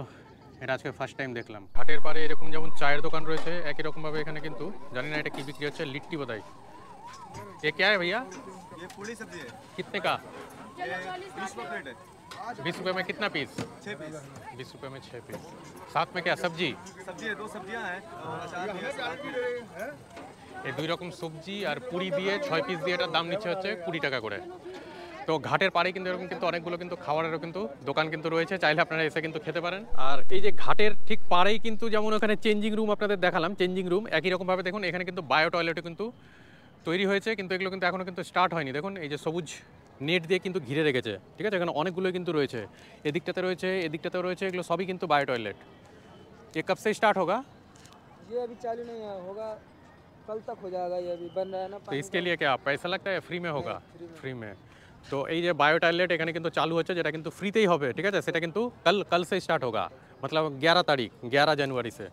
এটা আজকে ফার্স্ট টাইম দেখলাম। ঘাটের পারে এরকম যেমন চায়ের দোকান রয়েছে, একই রকমভাবে এখানে কিন্তু জানি না এটা কি বিক্রি হচ্ছে, লিট্টি বোধহয়। ये क्या है भैया? ये पूरी सब्जी है, कितने का? 20 रुपये प्लेट है। 20 रुपये में कितना पीस? 6 पीस। 20 रुपये में 6 पीस। साथ में क्या सब्जी? सब्जी है, 2 सब्जियां हैं, अचार भी है। এই দুই রকম সবজি আর পুরি দিয়ে 6 পিস দিয়ে এটার দাম নিচ্ছে হচ্ছে 20 টাকা করে। তো ঘাটের পাড়ে কিন্তু এরকম কিন্তু অনেকগুলো কিন্তু খাবারেরও কিন্তু দোকান কিন্তু রয়েছে, চাইলে আপনারা এসে কিন্তু খেতে পারেন। আর এই যে ঘাটের ঠিক পাড়েই কিন্তু যেমন ওখানে চেঞ্জিং রুম আপনাদের দেখালাম, চেঞ্জিং রুম একই রকমভাবে দেখুন এখানে কিন্তু বায়ো টয়লেটও কিন্তু তৈরি হয়েছে, কিন্তু এগুলো কিন্তু এখনও কিন্তু স্টার্ট হয়নি। দেখুন এই যে সবুজ নেট দিয়ে কিন্তু ঘিরে রেখেছে, ঠিক আছে, এখানে অনেকগুলো কিন্তু রয়েছে, এদিকটাতে রয়েছে, এদিকটাতেও রয়েছে, এগুলো সবই কিন্তু বায়ো টয়লেট। ये कब से स्टार्ट होगा? ये अभी चालू नहीं होगा, कल तक हो जाएगा, ये अभी बन रहा है ना। तो इसके लिए क्या पैसा लगता है? फ्री में होगा? फ्री में। तो এই যে বায়ো টয়লেট এখানে কিন্তু চালু হচ্ছে, যেটা কিন্তু ফ্রিতেই হবে, ঠিক আছে, সেটা কিন্তু कल से स्टार्ट होगा, मतलब 11 तारीख 11 जनवरी से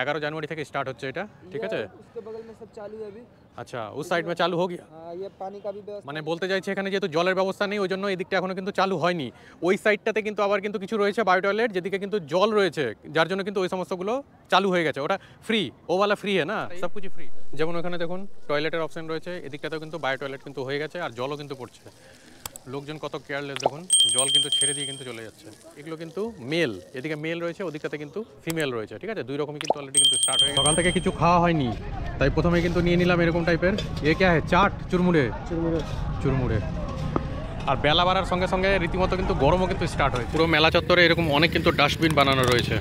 11 जनवरी থেকে স্টার্ট হচ্ছে এটা, ঠিক আছে। उसके बगल में सब चालू है अभी। আচ্ছা, उस साइड में चालू हो गया। हाँ, ये पानी का भी व्यवस्था। মানে বলতে চাইছে এখানে যেহেতু জলের ব্যবস্থা নেই ওই জন্য এই দিকটা এখনো কিন্তু চালু হয়নি। ওই সাইডটাতে কিন্তু আবার কিন্তু কিছু রয়েছে বায়ো টয়লেট, যেদিকে কিন্তু জল রয়েছে, যার জন্য কিন্তু ওই সমস্তগুলো চালু হয়ে গেছে। ওটা ফ্রি, ও वाला ফ্রি है না, সব কিছু ফ্রি। যেমন ওখানে দেখুন টয়লেটের অপশন রয়েছে, এদিকটাতেও কিন্তু বায়ো টয়লেট কিন্তু হয়ে গেছে আর জলও কিন্তু পড়ছে। লোকজন কত কেয়ারলেস দেখুন, জল কিন্তু ছেড়ে দিয়ে কিন্তু চলে যাচ্ছে। এগুলো কিন্তু মেল, এদিকে মেল রয়েছে, ওদিকটাতে কিন্তু ফিমেল রয়েছে, ঠিক আছে। দুই রকমই কিন্তু অলরেডি কিন্তু স্টার্ট হয়ে গেছে। সকাল থেকে কিছু খাওয়া হয়নি, তাই প্রথমে কিন্তু নিয়ে নিলাম এরকম টাইপের। এ কে হ্যাঁ চাট, চুরমুড়ে চুরমুড়ে। আর বেলা বাড়ার সঙ্গে সঙ্গে রীতিমতো কিন্তু গরমও কিন্তু স্টার্ট হয়। পুরো মেলা চত্বরে এরকম অনেক কিন্তু ডাস্টবিন বানানো রয়েছে,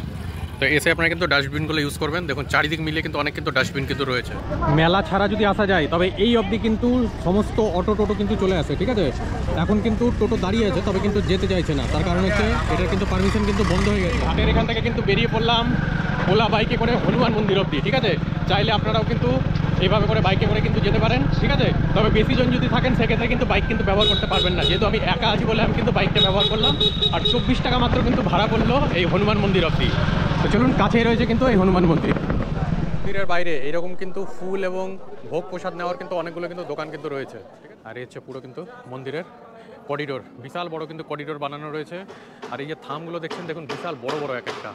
তো এসে আপনারা কিন্তু ডাস্টবিনগুলো ইউজ করবেন। দেখুন চারিদিক মিলে কিন্তু অনেক কিন্তু ডাস্টবিন কিন্তু রয়েছে। মেলা ছাড়া যদি আসা যায় তবে এই অবধি কিন্তু সমস্ত অটো টোটো কিন্তু চলে আসে, ঠিক আছে। এখন কিন্তু টোটো দাঁড়িয়ে আছে, তবে কিন্তু যেতে চাইছে না, তার কারণ হচ্ছে এটার কিন্তু পারমিশন কিন্তু বন্ধ হয়ে গেছে। হাটের এখান থেকে কিন্তু বেরিয়ে পড়লাম ওলা বাইকে করে হনুমান মন্দির অবধি, ঠিক আছে। চাইলে আপনারাও কিন্তু এইভাবে করে বাইকে করে কিন্তু যেতে পারেন, ঠিক আছে। তবে বেশি জন যদি থাকেন সেক্ষেত্রে কিন্তু বাইক কিন্তু ব্যবহার করতে পারবেন না, যেহেতু আমি একা আছি বলে আমি কিন্তু বাইকটা ব্যবহার করলাম। আর 24 টাকা মাত্র কিন্তু ভাড়া পড়লো এই হনুমান মন্দির অবধি। তো চলুন, কাছেই রয়েছে কিন্তু এই হনুমান মন্দির। মন্দিরের বাইরে এইরকম কিন্তু ফুল এবং ভোগ প্রসাদ নেওয়ার কিন্তু অনেকগুলো কিন্তু দোকান কিন্তু রয়েছে, ঠিক আছে। আর এই হচ্ছে পুরো কিন্তু মন্দিরের করিডোর, বিশাল বড় কিন্তু করিডোর বানানো রয়েছে। আর এই যে থামগুলো দেখছেন দেখুন, বিশাল বড় বড় এক একটা।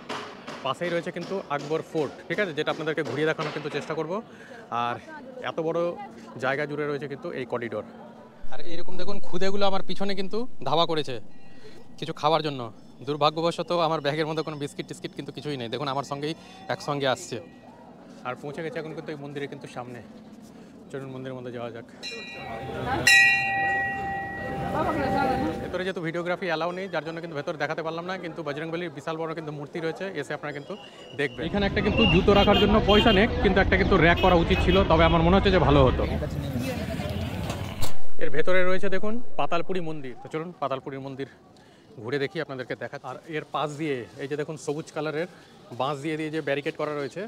পাশেই রয়েছে কিন্তু আকবর ফোর্ট, ঠিক আছে, যেটা আপনাদেরকে ঘুরিয়ে দেখানোর কিন্তু চেষ্টা করব। আর এত বড় জায়গা জুড়ে রয়েছে কিন্তু এই করিডোর। আর এইরকম দেখুন খুদেগুলো আমার পিছনে কিন্তু ধাবা করেছে কিছু খাওয়ার জন্য। দুর্ভাগ্যবশত আমার ব্যাগের মধ্যে কোনো বিস্কিট টিস্কিট কিন্তু কিছুই নেই। দেখুন আমার সঙ্গেই একসঙ্গে আসছে। আর পৌঁছে গেছে এখন কিন্তু এই মন্দিরে কিন্তু সামনে। চলুন মন্দিরের মধ্যে যাওয়া যাক। ভেতরে যেহেতু ভিডিওগ্রাফি অ্যালাউ নেই, যার জন্য কিন্তু ভেতরে দেখাতে পারলাম না, কিন্তু বজরংবলীর বিশাল বড় কিন্তু মূর্তি রয়েছে, এসে আপনারা কিন্তু দেখবেন। এখানে একটা কিন্তু জুতো রাখার জন্য পয়সা নেই, কিন্তু একটা কিন্তু র্যাক করা উচিত ছিল, তবে আমার মনে হচ্ছে যে ভালো হতো। এর ভেতরে রয়েছে দেখুন পাতালপুরি মন্দির। তো চলুন পাতালপুরির মন্দির ঘুরে দেখি, আপনাদেরকে দেখা। আর এর পাশ দিয়ে এই যে দেখুন সবুজ কালারের বাঁশ দিয়ে যে ব্যারিকেড করা রয়েছে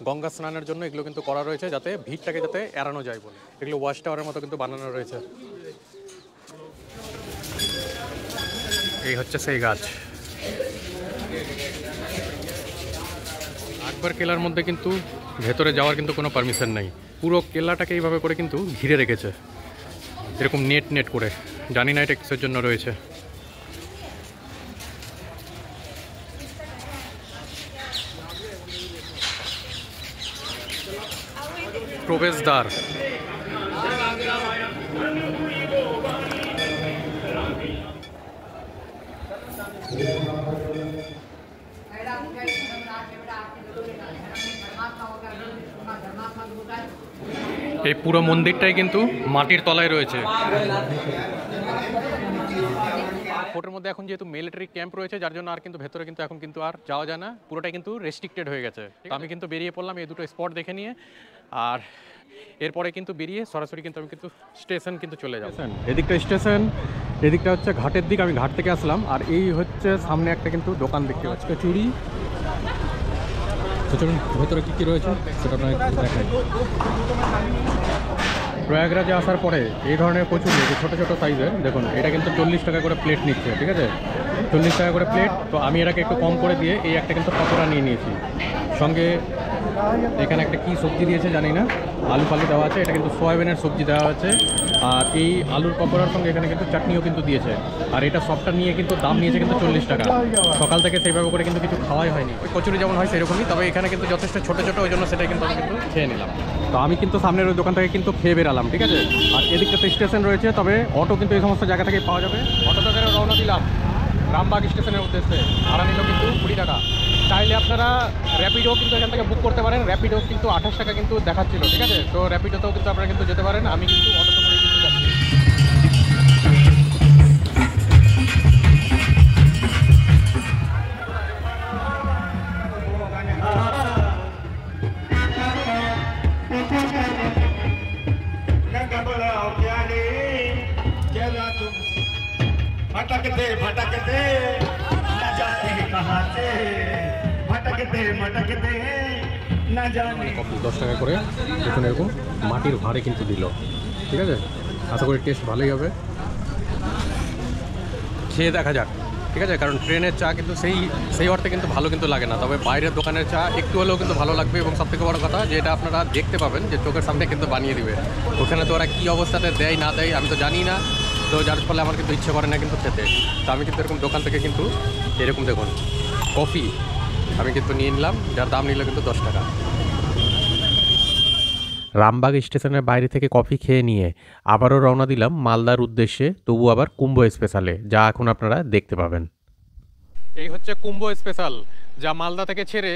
গঙ্গা স্নানের জন্য, এগুলো কিন্তু করা রয়েছে যাতে ভিড়টাকে যাতে এড়ানো যায় বলে। এগুলো ওয়াচ টাওয়ারের মতো কিন্তু বানানো রয়েছে। এই হচ্ছে সেই গাছ। আকবর কেলার মধ্যে কিন্তু ভেতরে যাওয়ার কিন্তু কোনো পারমিশন নেই। পুরো কেল্লাটাকে এইভাবে করে কিন্তু ঘিরে রেখেছে এরকম নেট নেট করে, জানি না এটা কিসের জন্য রয়েছে। প্রবেশদ্বার। এই পুরো মন্দিরটাই কিন্তু মাটির তলায় রয়েছে। ফোর্টের মধ্যে এখন যেহেতু মিলিটারি ক্যাম্প রয়েছে, যার জন্য আর কিন্তু ভেতরে কিন্তু এখন কিন্তু আর যাওয়া যায় না, পুরোটাই কিন্তু রেস্ট্রিক্টেড হয়ে গেছে। আমি কিন্তু বেরিয়ে পড়লাম এই দুটো স্পট দেখে নিয়ে, আর এরপরে কিন্তু বেরিয়ে সরাসরি কিন্তু আমি কিন্তু স্টেশন কিন্তু চলে যাব। এদিকটা স্টেশন, এদিকটা হচ্ছে ঘাটের দিক, আমি ঘাট থেকে আসলাম। আর এই হচ্ছে সামনে একটা কিন্তু দোকান দেখতে পাচ্ছি, চুড়ি। তো চলুন ভেতরে কী কী রয়েছে সেটা আপনার দেখাই। প্রয়াগরাজে আসার পরে এই ধরনের কচুরি ছোটো ছোটো সাইজের দেখুন, এটা কিন্তু 40 টাকা করে প্লেট নিচ্ছে, ঠিক আছে, 40 টাকা করে প্লেট। তো আমি এটাকে একটু কম করে দিয়ে এই একটা কিন্তু পকোড়া নিয়ে নিয়েছি। সঙ্গে এখানে একটা কি সবজি দিয়েছে জানি না, আলু ফালু দেওয়া আছে, এটা কিন্তু সয়াবিনের সবজি দেওয়া আছে। আর এই আলুর পকোড়ার সঙ্গে এখানে কিন্তু চাটনিও কিন্তু দিয়েছে। আর এটা সবটা নিয়ে কিন্তু দাম নিয়েছে কিন্তু 40 টাকা। সকাল থেকে সেইভাবে করে কিন্তু কিছু খাওয়াই হয়নি। ওই কচুরি যেমন হয় সেরকমই, তবে এখানে কিন্তু যথেষ্ট ছোটো ছোটো, ওই জন্য সেটাই কিন্তু আমি কিন্তু খেয়ে নিলাম। তো আমি কিন্তু সামনের ওই দোকান থেকে কিন্তু খেয়ে বেরালাম, ঠিক আছে। আর এদিকটাতে স্টেশন রয়েছে, তবে অটো কিন্তু এই সমস্ত জায়গা থেকেই পাওয়া যাবে। অটোতে করে রওনা দিলাম রামবাগ স্টেশনের উদ্দেশ্যে। ভাড়া নিল কিন্তু 20 টাকা। চাইলে আপনারা র্যাপিডো কিন্তু এখান থেকে বুক করতে পারেন। র্যাপিডো কিন্তু 28 টাকা কিন্তু দেখাচ্ছিল, ঠিক আছে। তো র্যাপিডোতেও কিন্তু আপনারা কিন্তু যেতে পারেন। আমি কিন্তু অটোতে করে কিন্তু যাচ্ছি। भटकते भटकते न जाने कहां से भटकते भटकते न जाने। 10 টাকা করে দেখুন এরকম মাটির ভাড়ে কিন্তু দিল, ঠিক আছে। আশা করি টেস্ট ভালোই হবে, খেয়ে দেখা যাক। ঠিক আছে, কারণ ট্রেনের চা কিন্তু সেই অর্থে কিন্তু ভালো কিন্তু লাগে না, তবে বাইরের দোকানের চা একটু হলেও কিন্তু ভালো লাগবে। এবং সবথেকে বড় কথা যে এটা আপনারা দেখতে পাবেন যে চোখের সামনে কিন্তু বানিয়ে দিবে। ওখানে তো ওরা কী অবস্থাতে দেয় না দেয় আমি তো জানি না, তো যার ফলে আমার কিন্তু ইচ্ছে করে না কিন্তু খেতে। তো আমি কিন্তু এরকম দোকান থেকে কিন্তু এরকম দেখুন কফি আমি কিন্তু নিয়ে নিলাম, যার দাম নিল কিন্তু 10 টাকা। রামবাগ স্টেশনের বাইরে থেকে কফি খেয়ে নিয়ে আবারও রওনা দিলাম মালদার উদ্দেশ্যে, তবু আবার কুম্ভ স্পেশালে, যা এখন আপনারা দেখতে পাবেন। এই হচ্ছে কুম্ভ স্পেশাল, যা মালদা থেকে ছেড়ে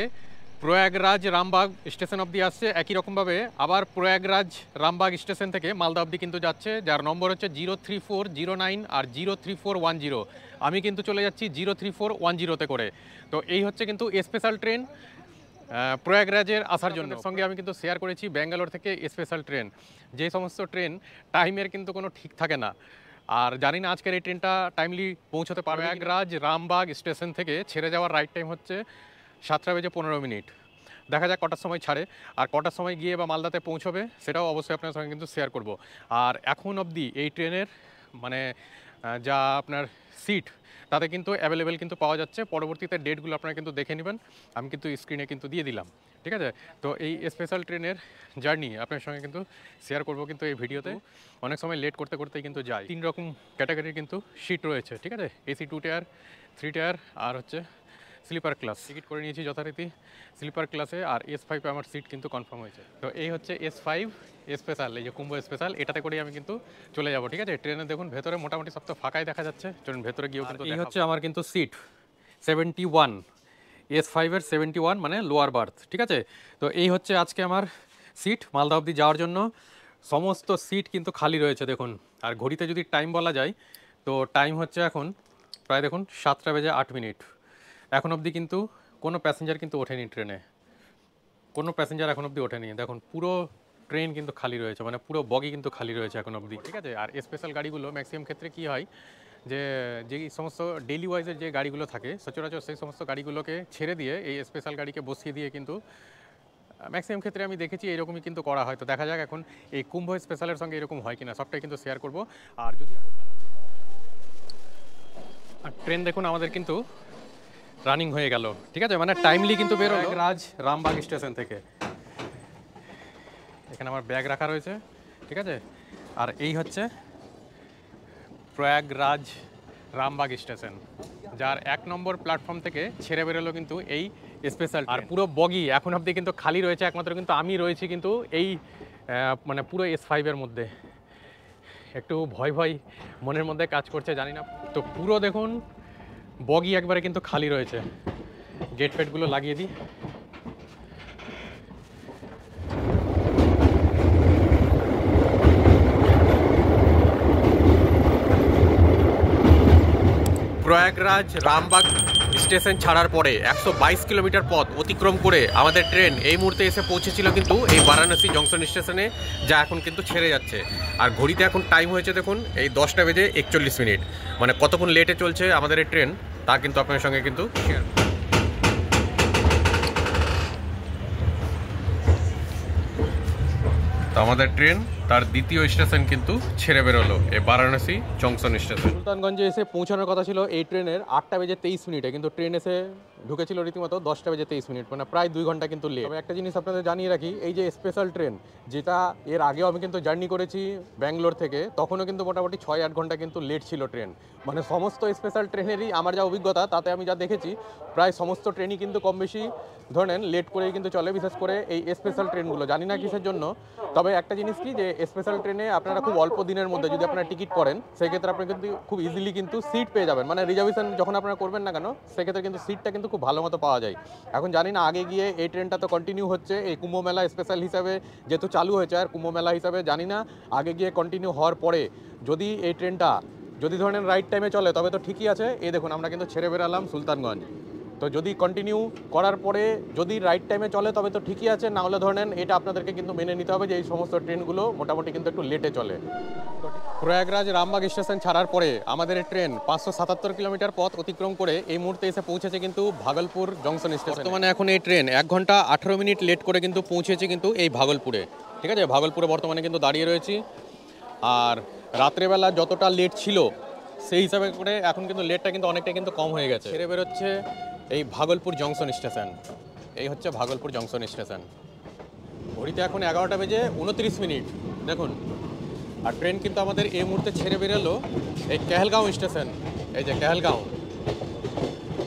প্রয়াগরাজ রামবাগ স্টেশন অবধি আসছে। একই রকমভাবে আবার প্রয়াগরাজ রামবাগ স্টেশন থেকে মালদা অবধি কিন্তু যাচ্ছে, যার নম্বর হচ্ছে 03409 আর 03410। আমি কিন্তু চলে যাচ্ছি 03410তে করে। তো এই হচ্ছে কিন্তু স্পেশাল ট্রেন প্রয়াগরাজের আসার জন্য। সঙ্গে আমি কিন্তু শেয়ার করেছি ব্যাঙ্গালোর থেকে স্পেশাল ট্রেন, যে সমস্ত ট্রেন টাইমের কিন্তু কোনো ঠিক থাকে না। আর জানি না আজকের এই ট্রেনটা টাইমলি পৌঁছতে পারবে। প্রয়াগরাজ রামবাগ স্টেশন থেকে ছেড়ে যাওয়ার রাইট টাইম হচ্ছে 7:15। দেখা যাক কটার সময় ছাড়ে আর কটার সময় গিয়ে বা মালদাতে পৌঁছবে, সেটাও অবশ্যই আপনার সঙ্গে কিন্তু শেয়ার করব। আর এখন অবধি এই ট্রেনের মানে যা আপনার সিট তাতে কিন্তু অ্যাভেলেবেল কিন্তু পাওয়া যাচ্ছে। পরবর্তীতে ডেটগুলো আপনারা কিন্তু দেখে নেবেন, আমি কিন্তু স্ক্রিনে কিন্তু দিয়ে দিলাম। ঠিক আছে, তো এই স্পেশাল ট্রেনের জার্নি আপনার সঙ্গে কিন্তু শেয়ার করব কিন্তু এই ভিডিওতে। অনেক সময় লেট করতে করতেই কিন্তু যায়। 3 রকম ক্যাটাগরির কিন্তু সিট রয়েছে। ঠিক আছে, এসি 2 টায়ার, 3 টায়ার আর হচ্ছে স্লিপার ক্লাস। টিকিট করে নিয়েছি যথারীতি স্লিপার ক্লাসে, আর S5-এ আমার সিট কিন্তু কনফার্ম হয়েছে। তো এই হচ্ছে S5 স্পেশাল, এই যে কুম্ভ স্পেশাল, এটাতে করেই আমি কিন্তু চলে যাব। ঠিক আছে, ট্রেনে দেখুন ভেতরে মোটামুটি সব তো ফাঁকাই দেখা যাচ্ছে, চলুন ভেতরে গিয়েও কিন্তু এই হচ্ছে আমার কিন্তু সিট 71, S5-এর 71 মানে লোয়ার বার্থ। ঠিক আছে, তো এই হচ্ছে আজকে আমার সিট মালদা অবধি যাওয়ার জন্য। সমস্ত সিট কিন্তু খালি রয়েছে দেখুন। আর ঘড়িতে যদি টাইম বলা যায় তো টাইম হচ্ছে এখন প্রায় দেখুন 7:08। এখন অবধি কিন্তু কোনো প্যাসেঞ্জার কিন্তু ওঠেনি ট্রেনে, কোনো প্যাসেঞ্জার এখন অবধি ওঠেনি। দেখুন পুরো ট্রেন কিন্তু খালি রয়েছে, মানে পুরো বগি কিন্তু খালি রয়েছে এখন অবধি। ঠিক আছে, আর স্পেশাল গাড়িগুলো ম্যাক্সিমাম ক্ষেত্রে কী হয় যে যেই সমস্ত ডেইলি ওয়াইজের যে গাড়িগুলো থাকে সচরাচর সেই সমস্ত গাড়িগুলোকে ছেড়ে দিয়ে এই স্পেশাল গাড়িকে বসিয়ে দিয়ে কিন্তু ম্যাক্সিমাম ক্ষেত্রে আমি দেখেছি এরকমই কিন্তু করা হয়। তো দেখা যাক এখন এই কুম্ভ স্পেশালের সঙ্গে এরকম হয় কিনা, সবটাই কিন্তু শেয়ার করব। আর যদি ট্রেন দেখুন আমাদের কিন্তু রানিং হয়ে গেল। ঠিক আছে, মানে টাইমলি কিন্তু বেরোলো রাজ রামবাগ স্টেশন থেকে। এখানে আমার ব্যাগ রাখা রয়েছে। ঠিক আছে, আর এই হচ্ছে প্রয়াগরাজ রামবাগ স্টেশন, যার 1 নম্বর প্ল্যাটফর্ম থেকে ছেড়ে বেরোলো কিন্তু এই স্পেশাল। আর পুরো বগি এখন অবধি কিন্তু খালি রয়েছে, একমাত্র কিন্তু আমি রয়েছি কিন্তু এই মানে পুরো S5-এর মধ্যে। একটু ভয় ভয় মনের মধ্যে কাজ করছে, জানি না। তো পুরো দেখুন বগি একবারে কিন্তু খালি রয়েছে। গেট ফেটগুলো লাগিয়ে দিই। প্রয়াগরাজ রামবাগ স্টেশন ছাড়ার পরে 122 কিলোমিটার পথ অতিক্রম করে আমাদের ট্রেন এই মুহূর্তে এসে পৌঁছেছিল কিন্তু এই বারাণসী জংশন স্টেশনে, যা এখন কিন্তু ছেড়ে যাচ্ছে। আর ঘড়িতে এখন টাইম হয়েছে দেখুন এই 10:41। মানে কতক্ষণ লেটে চলছে আমাদের এই ট্রেন তা কিন্তু আপনার সঙ্গে কিন্তু শেয়ার। তো আমাদের ট্রেন তার দ্বিতীয় স্টেশন কিন্তু ছেড়ে বেরোলো এই বারাণসী জংশন স্টেশন। সুলতানগঞ্জে এসে পৌঁছানোর কথা ছিল এই ট্রেনের 8:23, কিন্তু ট্রেন এসে ঢুকেছিল রীতিমতো 10:23, মানে প্রায় 2 ঘন্টা কিন্তু লেট। তবে একটা জিনিস আপনাদের জানিয়ে রাখি, এই যে স্পেশাল ট্রেন, যেটা এর আগেও আমি কিন্তু জার্নি করেছি ব্যাঙ্গালোর থেকে, তখনও কিন্তু মোটামুটি 6-8 ঘন্টা কিন্তু লেট ছিল ট্রেন। মানে সমস্ত স্পেশাল ট্রেনেরই আমার যা অভিজ্ঞতা তাতে আমি যা দেখেছি প্রায় সমস্ত ট্রেনই কিন্তু কম বেশি ধরে নেন লেট করেই কিন্তু চলে, বিশেষ করে এই স্পেশাল ট্রেনগুলো। জানি না কিসের জন্য, তবে একটা জিনিস কি যে স্পেশাল ট্রেনে আপনারা খুব অল্প দিনের মধ্যে যদি আপনারা টিকিট করেন সেক্ষেত্রে আপনি কিন্তু খুব ইজিলি কিন্তু সিট পেয়ে যাবেন। মানে রিজার্ভেশন যখন আপনারা করবেন না কেন সেক্ষেত্রে কিন্তু সিটটা কিন্তু খুব ভালো মতো পাওয়া যায়। এখন জানি না আগে গিয়ে এই ট্রেনটা তো কন্টিনিউ হচ্ছে এই কুম্ভ মেলা স্পেশাল হিসাবে যেহেতু চালু হয়েছে, আর কুম্ভ মেলা হিসাবে জানি না আগে গিয়ে কন্টিনিউ হওয়ার পরে যদি এই ট্রেনটা যদি ধরেন রাইট টাইমে চলে তবে তো ঠিকই আছে। এই দেখুন আমরা কিন্তু ছেড়ে বেরালাম সুলতানগঞ্জ। তো যদি কন্টিনিউ করার পরে যদি রাইট টাইমে চলে তবে তো ঠিকই আছে, না হলে ধরেন এটা আপনাদেরকে কিন্তু মেনে নিতে হবে যে এই সমস্ত ট্রেনগুলো মোটামুটি কিন্তু একটু লেটে চলে। প্রয়াগরাজ রামবাগ স্টেশন ছাড়ার পরে আমাদের ট্রেন 577 কিলোমিটার পথ অতিক্রম করে এই মুহূর্তে এসে পৌঁছেছে কিন্তু ভাগলপুর জংশন স্টেশন। বর্তমানে এখন এই ট্রেন 1 ঘন্টা 18 মিনিট লেট করে কিন্তু পৌঁছেছে কিন্তু এই ভাগলপুরে। ঠিক আছে, ভাগলপুরে বর্তমানে কিন্তু দাঁড়িয়ে রয়েছি। আর রাত্রেবেলা যতটা লেট ছিল সেই হিসাবে করে এখন কিন্তু লেটটা কিন্তু অনেকটা কিন্তু কম হয়ে গেছে। ছেড়ে বেরোচ্ছে এই ভাগলপুর জংশন স্টেশন। এই হচ্ছে ভাগলপুর জংশন স্টেশন। ঘড়িতে এখন 11টা বেজে 29 মিনিট দেখুন। আর ট্রেন কিন্তু আমাদের এই মুহূর্তে ছেড়ে বেরোলো এই কেহেলগাঁও স্টেশন। এই যে কেহেলগাঁও।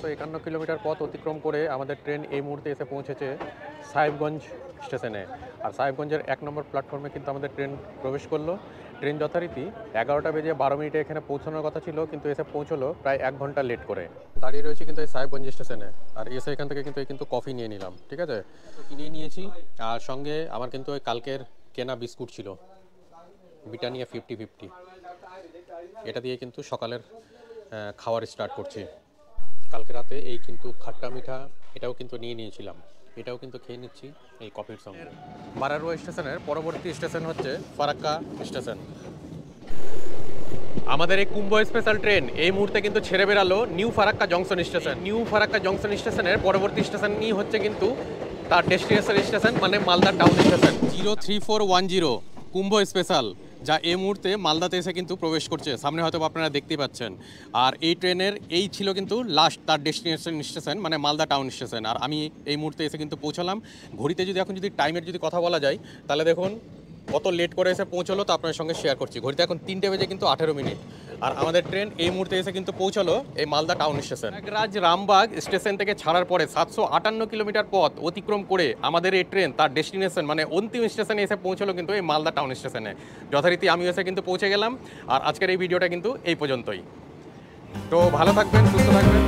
51 কিলোমিটার পথ অতিক্রম করে আমাদের ট্রেন এই মুহূর্তে এসে পৌঁছেছে সাহেবগঞ্জ স্টেশনে। আর সাহেবগঞ্জের 1 নম্বর প্ল্যাটফর্মে কিন্তু আমাদের ট্রেন প্রবেশ করলো। ট্রেন যথারীতি 11টা বেজে 12 মিনিটে এখানে পৌঁছানোর কথা ছিল, কিন্তু এসে পৌঁছলো প্রায় 1 ঘন্টা লেট করে। দাঁড়িয়ে রয়েছে কিন্তু এই সাহেবগঞ্জ স্টেশনে। আর এসে এখান থেকে কিন্তু কফি নিয়ে নিলাম, ঠিক আছে, তো কিনেই নিয়েছি। আর সঙ্গে আমার কিন্তু ওই কালকের কেনা বিস্কুট ছিল ব্রিটানিয়া 50-50, এটা দিয়ে কিন্তু সকালের খাওয়ার স্টার্ট করছি। কালকে রাতে এই কিন্তু খাট্টা মিঠা এটাও কিন্তু নিয়ে নিয়েছিলাম, এটাও কিন্তু খেয়ে নিচ্ছি এই কফির সঙ্গে। বারারুয়া স্টেশনের পরবর্তী স্টেশন হচ্ছে ফারাক্কা স্টেশন। আমাদের এই কুম্ভ স্পেশাল ট্রেন এই মুহূর্তে কিন্তু ছেড়ে বেরালো new Farakka junction station. New Farakka junction স্টেশনের পরবর্তী স্টেশনই হচ্ছে কিন্তু তার ডেস্টিনেশন স্টেশন, মানে Malda town station. 03410 Kumbh special, যা এই মুহূর্তে মালদাতে এসে কিন্তু প্রবেশ করছে। সামনে হয়তো আপনারা দেখতেই পাচ্ছেন। আর এই ট্রেনের এই ছিল কিন্তু লাস্ট তার ডেস্টিনেশন স্টেশন, মানে মালদা টাউন স্টেশন। আর আমি এই মুহূর্তে এসে কিন্তু পৌঁছলাম। ঘড়িতে যদি এখন যদি টাইমের যদি কথা বলা যায় তাহলে দেখুন কত লেট করে এসে পৌঁছলো, তো আপনার সঙ্গে শেয়ার করছি। ঘড়িতে এখন 3টে বেজে কিন্তু 18 মিনিট। আর আমাদের ট্রেন এই মুহূর্তে এসে কিন্তু পৌঁছলো এই Malda town station. Prayagraj Rambagh station থেকে ছাড়ার পরে 758 কিলোমিটার পথ অতিক্রম করে আমাদের এই ট্রেন তার ডেস্টিনেশন মানে অন্তিম স্টেশনে এসে পৌঁছলো কিন্তু এই মালদা টাউন স্টেশনে। যথারীতি আমি এসে কিন্তু পৌঁছে গেলাম। আর আজকের এই ভিডিওটা কিন্তু এই পর্যন্তই। তো ভালো থাকবেন, সুস্থ থাকবেন।